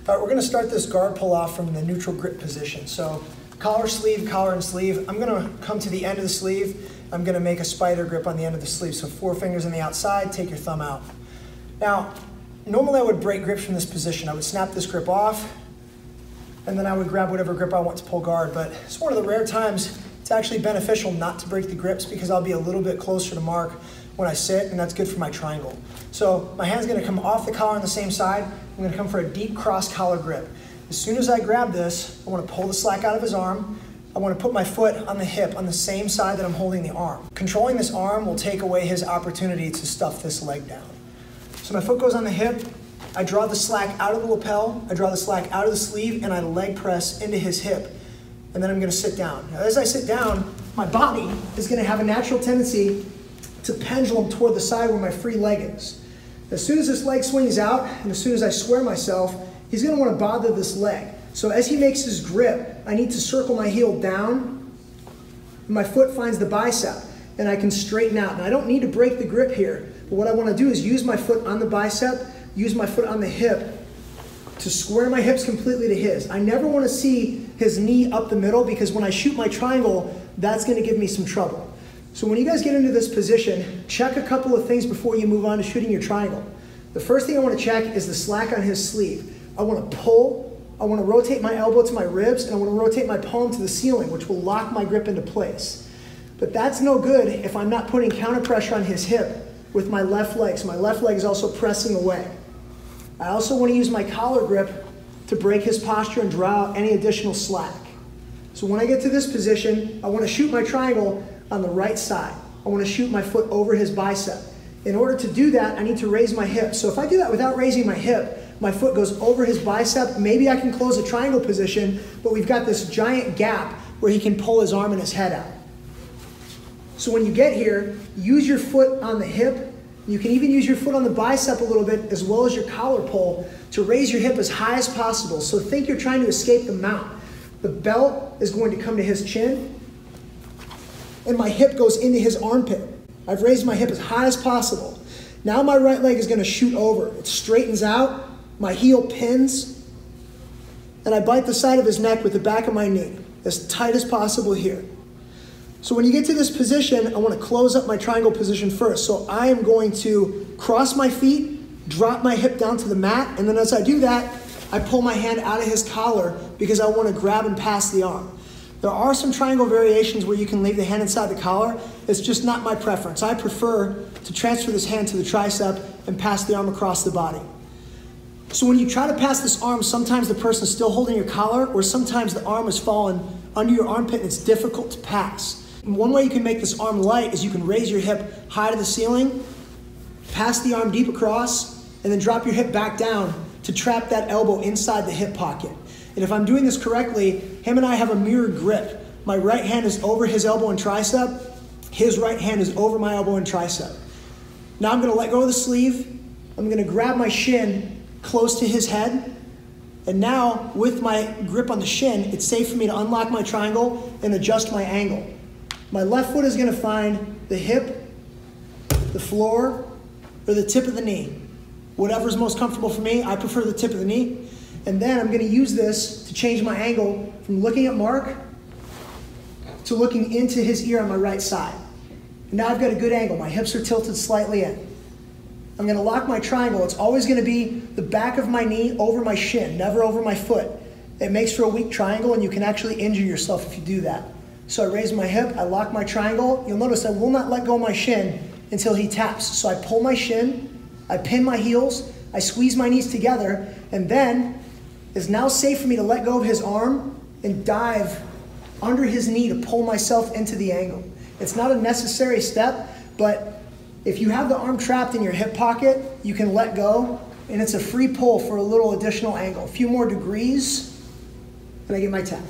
All right, we're gonna start this guard pull off from the neutral grip position. So collar, and sleeve. I'm gonna come to the end of the sleeve. I'm gonna make a spider grip on the end of the sleeve. So 4 fingers on the outside, take your thumb out. Now, normally I would break grips from this position. I would snap this grip off, and then I would grab whatever grip I want to pull guard. But it's one of the rare times it's actually beneficial not to break the grips because I'll be a little bit closer to mark when I sit, and that's good for my triangle. So my hand's gonna come off the collar on the same side. I'm gonna come for a deep cross collar grip. As soon as I grab this, I wanna pull the slack out of his arm. I wanna put my foot on the hip on the same side that I'm holding the arm. Controlling this arm will take away his opportunity to stuff this leg down. So my foot goes on the hip, I draw the slack out of the lapel, I draw the slack out of the sleeve, and I leg press into his hip. And then I'm gonna sit down. Now as I sit down, my body is gonna have a natural tendency to pendulum toward the side where my free leg is. As soon as this leg swings out, and as soon as I square myself, he's gonna wanna bother this leg. So as he makes his grip, I need to circle my heel down, and my foot finds the bicep, and I can straighten out. And I don't need to break the grip here, but what I wanna do is use my foot on the bicep, use my foot on the hip to square my hips completely to his. I never wanna see his knee up the middle because when I shoot my triangle, that's gonna give me some trouble. So when you guys get into this position, check a couple of things before you move on to shooting your triangle. The first thing I want to check is the slack on his sleeve. I want to pull, I want to rotate my elbow to my ribs, and I want to rotate my palm to the ceiling, which will lock my grip into place. But that's no good if I'm not putting counter pressure on his hip with my left leg. So my left leg is also pressing away. I also want to use my collar grip to break his posture and draw out any additional slack. So when I get to this position, I want to shoot my triangle on the right side. I want to shoot my foot over his bicep. In order to do that, I need to raise my hip. So if I do that without raising my hip, my foot goes over his bicep. Maybe I can close a triangle position, but we've got this giant gap where he can pull his arm and his head out. So when you get here, use your foot on the hip. You can even use your foot on the bicep a little bit as well as your collar pull to raise your hip as high as possible. So think you're trying to escape the mount. The belt is going to come to his chin, and my hip goes into his armpit. I've raised my hip as high as possible. Now my right leg is gonna shoot over. It straightens out, my heel pins, and I bite the side of his neck with the back of my knee, as tight as possible here. So when you get to this position, I wanna close up my triangle position first. So I am going to cross my feet, drop my hip down to the mat, and then as I do that, I pull my hand out of his collar because I wanna grab and pass the arm. There are some triangle variations where you can leave the hand inside the collar. It's just not my preference. I prefer to transfer this hand to the tricep and pass the arm across the body. So when you try to pass this arm, sometimes the person's still holding your collar, or sometimes the arm has fallen under your armpit and it's difficult to pass. And one way you can make this arm light is you can raise your hip high to the ceiling, pass the arm deep across, and then drop your hip back down to trap that elbow inside the hip pocket. And if I'm doing this correctly, him and I have a mirrored grip. My right hand is over his elbow and tricep. His right hand is over my elbow and tricep. Now I'm gonna let go of the sleeve. I'm gonna grab my shin close to his head. And now with my grip on the shin, it's safe for me to unlock my triangle and adjust my angle. My left foot is gonna find the hip, the floor, or the tip of the knee. Whatever's most comfortable for me, I prefer the tip of the knee. And then I'm going to use this to change my angle from looking at Mark to looking into his ear on my right side. And now I've got a good angle. My hips are tilted slightly in. I'm going to lock my triangle. It's always going to be the back of my knee over my shin, never over my foot. It makes for a weak triangle, and you can actually injure yourself if you do that. So I raise my hip, I lock my triangle. You'll notice I will not let go of my shin until he taps. So I pull my shin, I pin my heels, I squeeze my knees together, and then it's now safe for me to let go of his arm and dive under his knee to pull myself into the angle. It's not a necessary step, but if you have the arm trapped in your hip pocket, you can let go, and it's a free pull for a little additional angle. A few more degrees, and I get my tap.